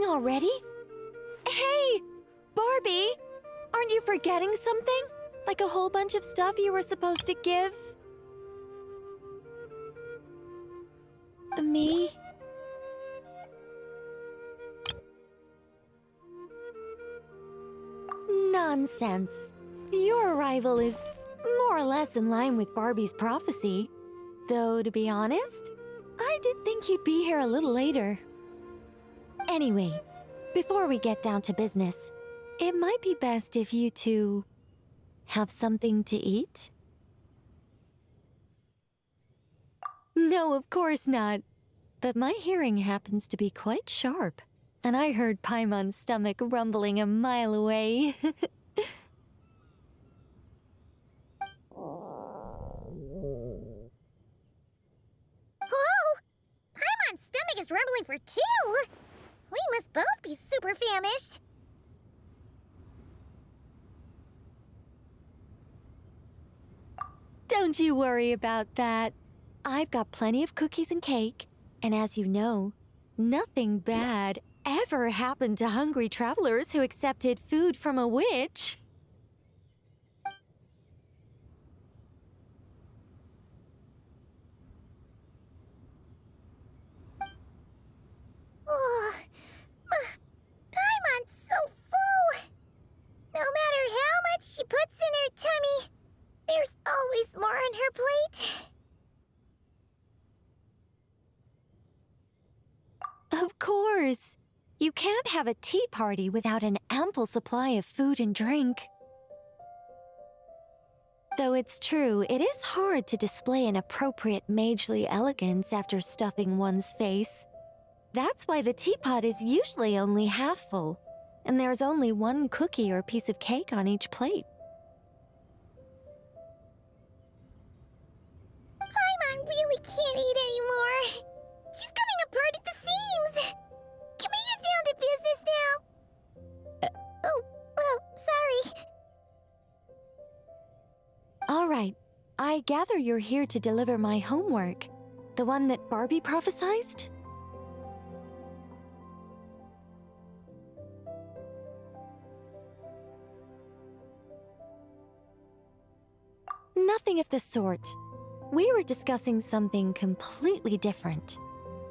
already? Hey, Barbie! Aren't you forgetting something? Like a whole bunch of stuff you were supposed to give? Me? Nonsense. Your arrival is more or less in line with Barbie's prophecy. Though, to be honest, I did think you'd be here a little later. Anyway, before we get down to business, it might be best if you two have something to eat? No, of course not. But my hearing happens to be quite sharp, and I heard Paimon's stomach rumbling a mile away. Whoa! Paimon's stomach is rumbling for two! We must both be super famished. Don't you worry about that. I've got plenty of cookies and cake, and as you know, nothing bad ever happened to hungry travelers who accepted food from a witch. Oh, Paimon's so full! No matter how much she puts in her tummy, there's always more on her plate. Of course. You can't have a tea party without an ample supply of food and drink. Though it's true, it is hard to display an appropriate magely elegance after stuffing one's face. That's why the teapot is usually only half full, and there's only one cookie or piece of cake on each plate. Paimon really can't eat anymore. She's coming apart at the seams. Can we get down to business now? Oh, sorry. All right, I gather you're here to deliver my homework, the one that Barbie prophesized? Nothing of the sort. We were discussing something completely different.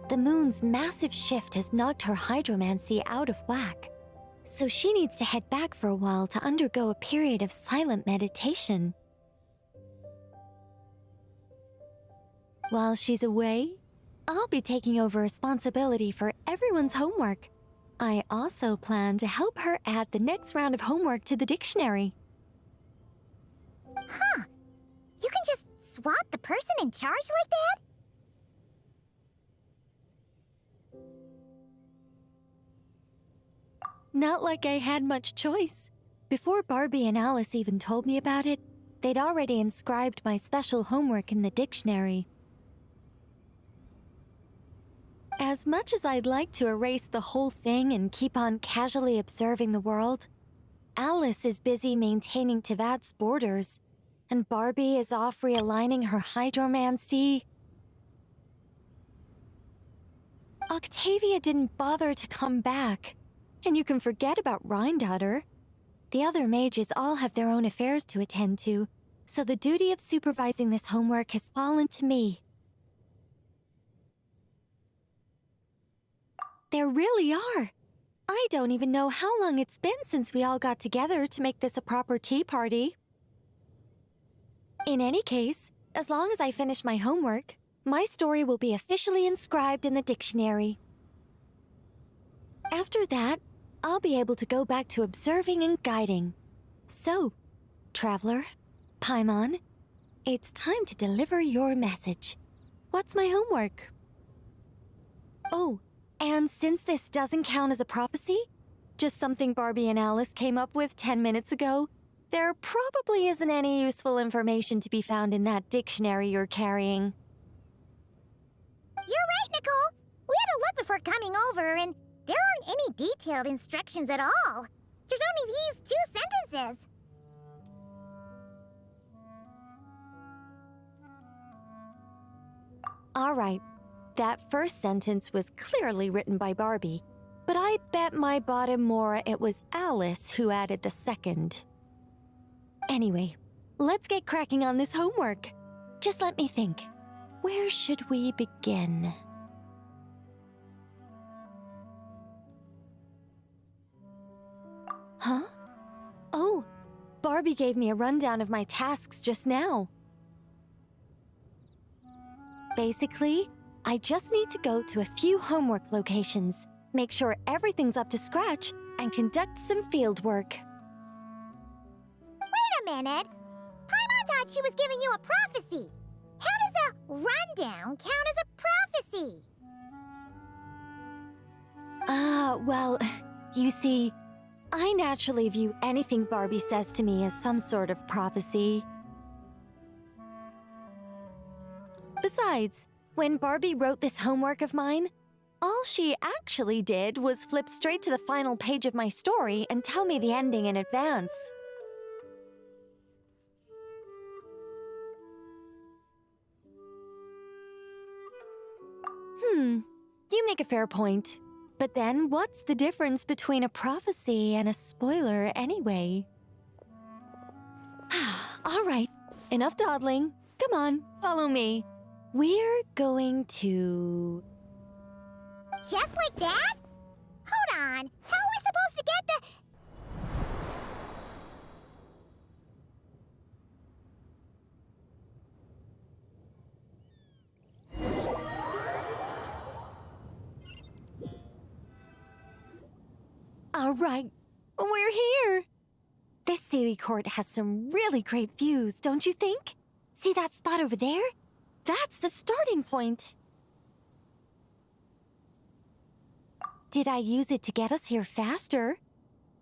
The moon's massive shift has knocked her hydromancy out of whack, so she needs to head back for a while to undergo a period of silent meditation. While she's away, I'll be taking over responsibility for everyone's homework. I also plan to help her add the next round of homework to the dictionary. Huh. You can just swap the person in charge like that? Not like I had much choice. Before Barbie and Alice even told me about it, they'd already inscribed my special homework in the dictionary. As much as I'd like to erase the whole thing and keep on casually observing the world, Alice is busy maintaining Teyvat's borders, and Barbie is off realigning her hydromancy. Octavia didn't bother to come back, and you can forget about Rhindaughter. The other mages all have their own affairs to attend to, so the duty of supervising this homework has fallen to me. There really are. I don't even know how long it's been since we all got together to make this a proper tea party. In any case, as long as I finish my homework, my story will be officially inscribed in the dictionary. After that, I'll be able to go back to observing and guiding. So, Traveler, Paimon, it's time to deliver your message. What's my homework? Oh, and since this doesn't count as a prophecy, just something Barbie and Alice came up with 10 minutes ago, there probably isn't any useful information to be found in that dictionary you're carrying. You're right, Nicole. We had to look before coming over, and there aren't any detailed instructions at all. There's only these 2 sentences. All right. That first sentence was clearly written by Barbie. But I bet my bottom more it was Alice who added the second. Anyway, let's get cracking on this homework. Just let me think. Where should we begin? Huh? Oh, Barbie gave me a rundown of my tasks just now. Basically, I just need to go to a few homework locations, make sure everything's up to scratch, and conduct some field work. Wait a minute. Paimon thought she was giving you a prophecy. How does a rundown count as a prophecy? Well, you see, I naturally view anything Barbie says to me as some sort of prophecy. Besides, when Barbie wrote this homework of mine, all she actually did was flip straight to the final page of my story and tell me the ending in advance. You make a fair point. But then, what's the difference between a prophecy and a spoiler anyway? All right, enough dawdling. Come on, follow me. We're going to... Just like that? Hold on. How are we supposed to get the... All right, we're here. This Sealy Court has some really great views, don't you think? See that spot over there? That's the starting point. Did I use it to get us here faster?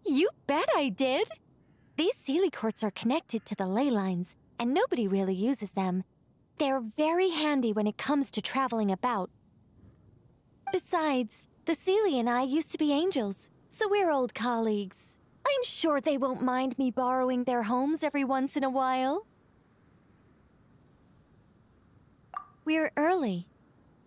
You bet I did. These Sealy Courts are connected to the ley lines, and nobody really uses them. They're very handy when it comes to traveling about. Besides, the Sealy and I used to be angels, so we're old colleagues. I'm sure they won't mind me borrowing their homes every once in a while. We're early.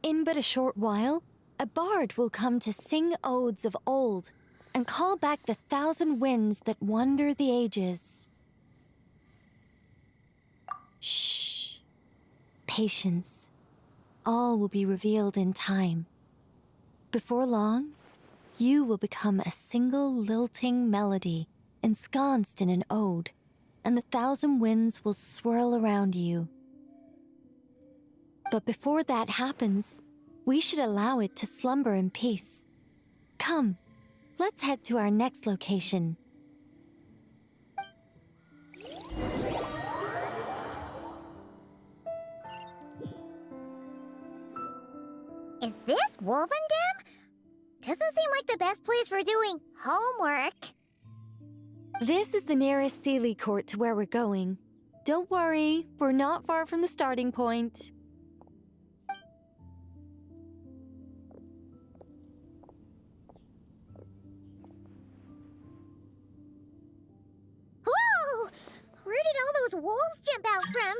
In but a short while, a bard will come to sing odes of old and call back the 1,000 winds that wander the ages. Shh. Patience. All will be revealed in time. Before long, you will become a single lilting melody ensconced in an ode, and the 1,000 winds will swirl around you. But before that happens, we should allow it to slumber in peace. Come, let's head to our next location. Is this Wolvendam? Doesn't seem like the best place for doing homework. This is the nearest Sealy Court to where we're going. Don't worry, we're not far from the starting point. Whoa! Where did all those wolves jump out from?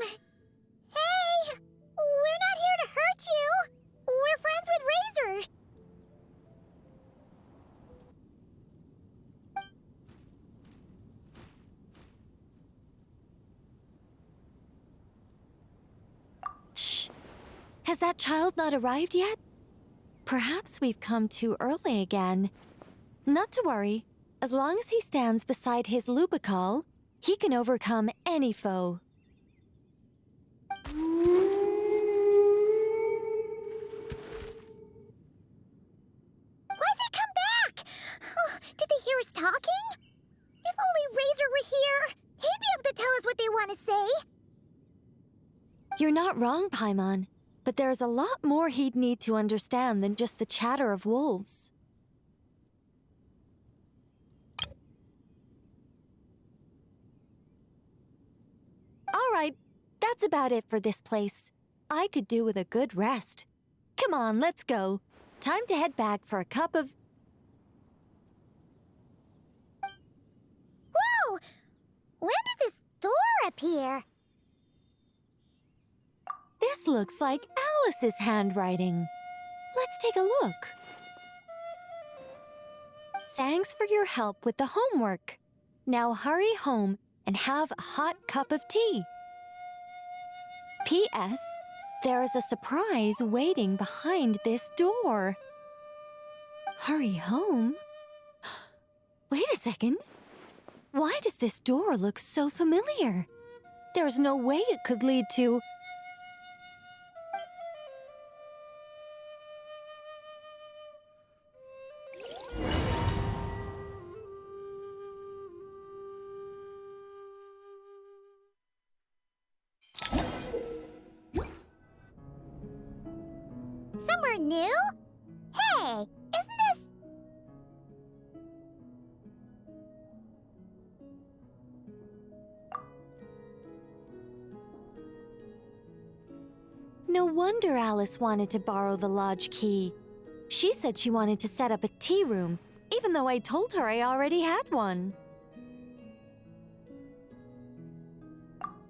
Hey! We're not here to hurt you! We're friends with Razor! Shh! Has that child not arrived yet? Perhaps we've come too early again. Not to worry. As long as he stands beside his Lupical, he can overcome any foe. Why'd they come back? Oh, did they hear us talking? If only Razor were here, he'd be able to tell us what they want to say. You're not wrong, Paimon, but there's a lot more he'd need to understand than just the chatter of wolves. All right, that's about it for this place. I could do with a good rest. Come on, let's go. Time to head back for a cup of... Whoa! When did this door appear? This looks like Alice's handwriting. Let's take a look. Thanks for your help with the homework. Now hurry home and have a hot cup of tea. P.S. There is a surprise waiting behind this door. Hurry home? Wait a second. Why does this door look so familiar? There's no way it could lead to... Somewhere new? Hey, isn't this... No wonder Alice wanted to borrow the lodge key. She said she wanted to set up a tea room, even though I told her I already had one.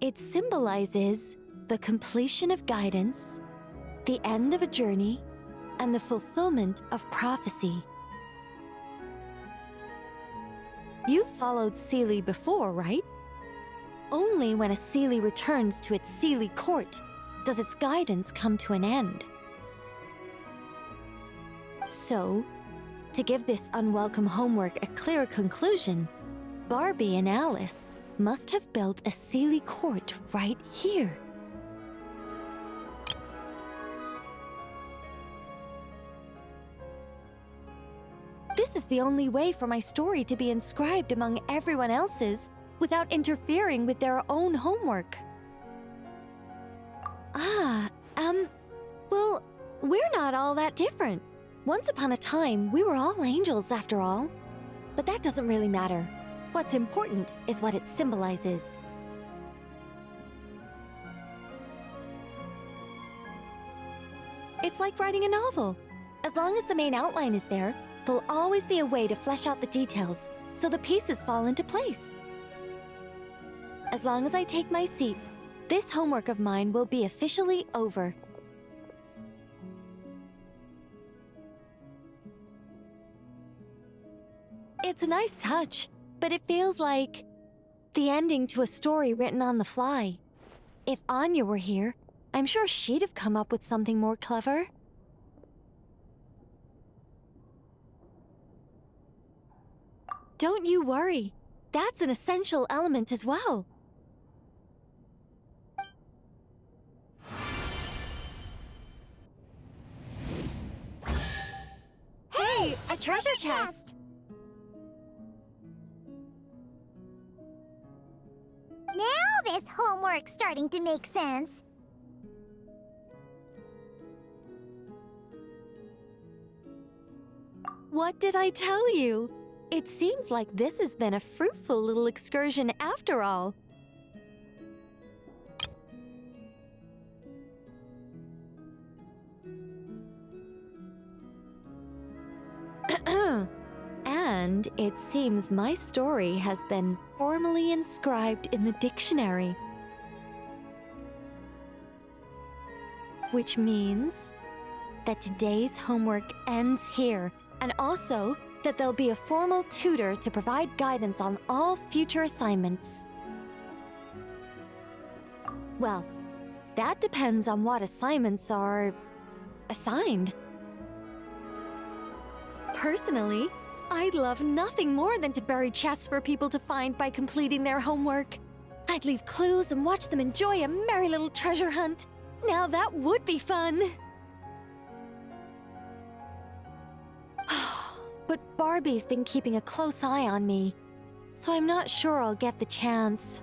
It symbolizes the completion of guidance, the end of a journey, and the fulfillment of prophecy. You've followed Seelie before, right? Only when a Seelie returns to its Seelie court does its guidance come to an end. So, to give this unwelcome homework a clear conclusion, Barbie and Alice must have built a Seelie court right here. This is the only way for my story to be inscribed among everyone else's without interfering with their own homework. Well, we're not all that different. Once upon a time, we were all angels after all. But that doesn't really matter. What's important is what it symbolizes. It's like writing a novel. As long as the main outline is there, there'll always be a way to flesh out the details so the pieces fall into place. As long as I take my seat, this homework of mine will be officially over. It's a nice touch, but it feels like the ending to a story written on the fly. If Anya were here, I'm sure she'd have come up with something more clever. Don't you worry. That's an essential element as well. Hey, a treasure chest! Now this homework's starting to make sense. What did I tell you? It seems like this has been a fruitful little excursion after all. And it seems my story has been formally inscribed in the dictionary. Which means that today's homework ends here, and also that there'll be a formal tutor to provide guidance on all future assignments. Well, that depends on what assignments are assigned. Personally, I'd love nothing more than to bury chests for people to find by completing their homework. I'd leave clues and watch them enjoy a merry little treasure hunt. Now that would be fun. But Barbie's been keeping a close eye on me, so I'm not sure I'll get the chance.